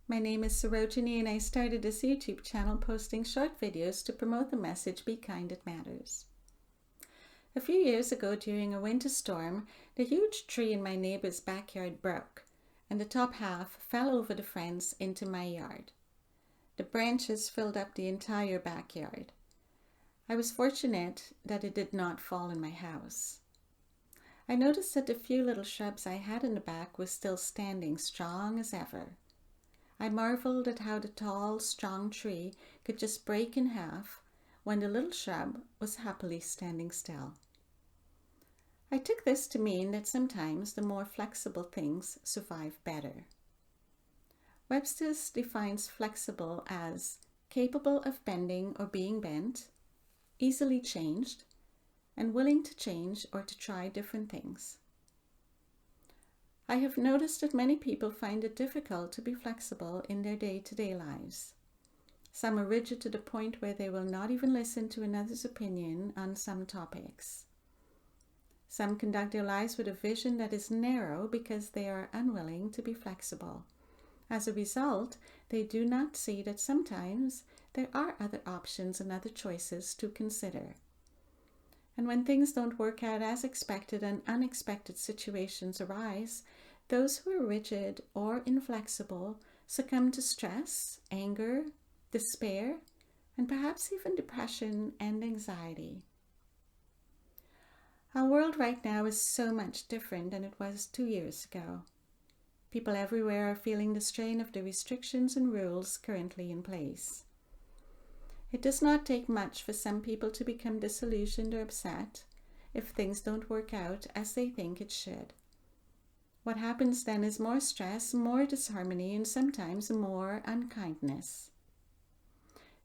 My name is Sarojini and I started this YouTube channel posting short videos to promote the message, Be Kind, It Matters. A few years ago during a winter storm, the huge tree in my neighbor's backyard broke and the top half fell over the fence into my yard. The branches filled up the entire backyard. I was fortunate that it did not fall in my house. I noticed that the few little shrubs I had in the back were still standing strong as ever. I marveled at how the tall, strong tree could just break in half when the little shrub was happily standing still. I took this to mean that sometimes the more flexible things survive better. Webster's defines flexible as capable of bending or being bent, easily changed, and willing to change or to try different things. I have noticed that many people find it difficult to be flexible in their day-to-day lives. Some are rigid to the point where they will not even listen to another's opinion on some topics. Some conduct their lives with a vision that is narrow because they are unwilling to be flexible. As a result, they do not see that sometimes there are other options and other choices to consider. And when things don't work out as expected and unexpected situations arise, those who are rigid or inflexible succumb to stress, anger, despair, and perhaps even depression and anxiety. Our world right now is so much different than it was 2 years ago. People everywhere are feeling the strain of the restrictions and rules currently in place. It does not take much for some people to become disillusioned or upset if things don't work out as they think it should. What happens then is more stress, more disharmony, and sometimes more unkindness.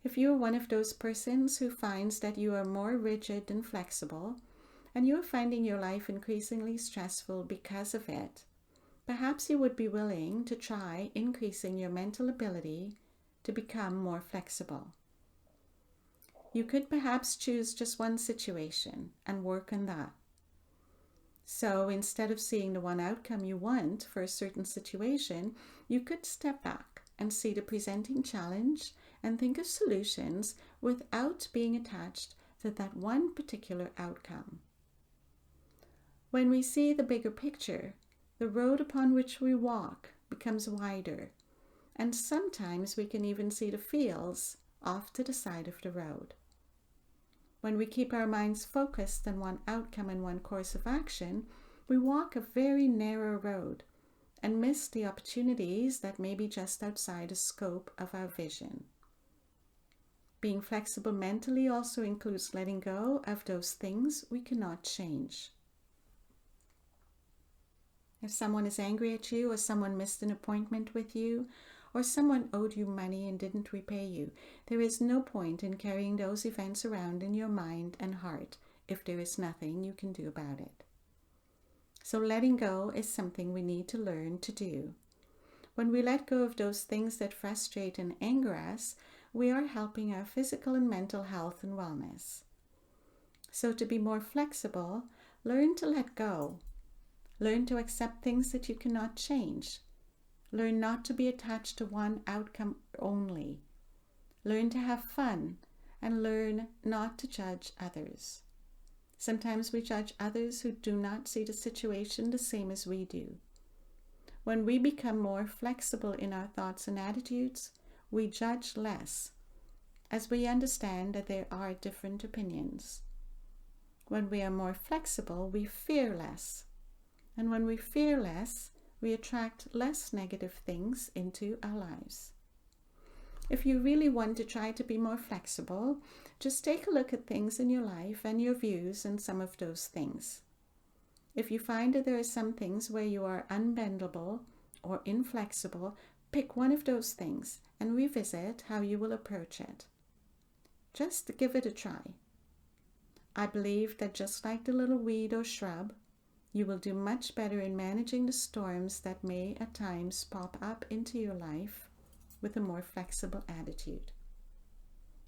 If you are one of those persons who finds that you are more rigid than flexible, and you are finding your life increasingly stressful because of it, perhaps you would be willing to try increasing your mental ability to become more flexible. You could perhaps choose just one situation and work on that. So instead of seeing the one outcome you want for a certain situation, you could step back and see the presenting challenge and think of solutions without being attached to that one particular outcome. When we see the bigger picture, the road upon which we walk becomes wider, and sometimes we can even see the fields off to the side of the road. When we keep our minds focused on one outcome and one course of action, we walk a very narrow road and miss the opportunities that may be just outside the scope of our vision. Being flexible mentally also includes letting go of those things we cannot change. If someone is angry at you, or someone missed an appointment with you, or someone owed you money and didn't repay you, there is no point in carrying those events around in your mind and heart if there is nothing you can do about it. So letting go is something we need to learn to do. When we let go of those things that frustrate and anger us, we are helping our physical and mental health and wellness. So to be more flexible, learn to let go. Learn to accept things that you cannot change. Learn not to be attached to one outcome only. Learn to have fun and learn not to judge others. Sometimes we judge others who do not see the situation the same as we do. When we become more flexible in our thoughts and attitudes, we judge less, as we understand that there are different opinions. When we are more flexible, we fear less. And when we fear less, we attract less negative things into our lives. If you really want to try to be more flexible, just take a look at things in your life and your views on some of those things. If you find that there are some things where you are unbendable or inflexible, pick one of those things and revisit how you will approach it. Just give it a try. I believe that just like the little weed or shrub, you will do much better in managing the storms that may at times pop up into your life with a more flexible attitude.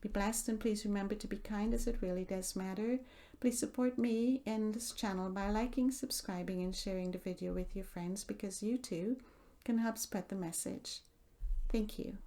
Be blessed, and please remember to be kind, as it really does matter. Please support me and this channel by liking, subscribing, and sharing the video with your friends, because you too can help spread the message. Thank you.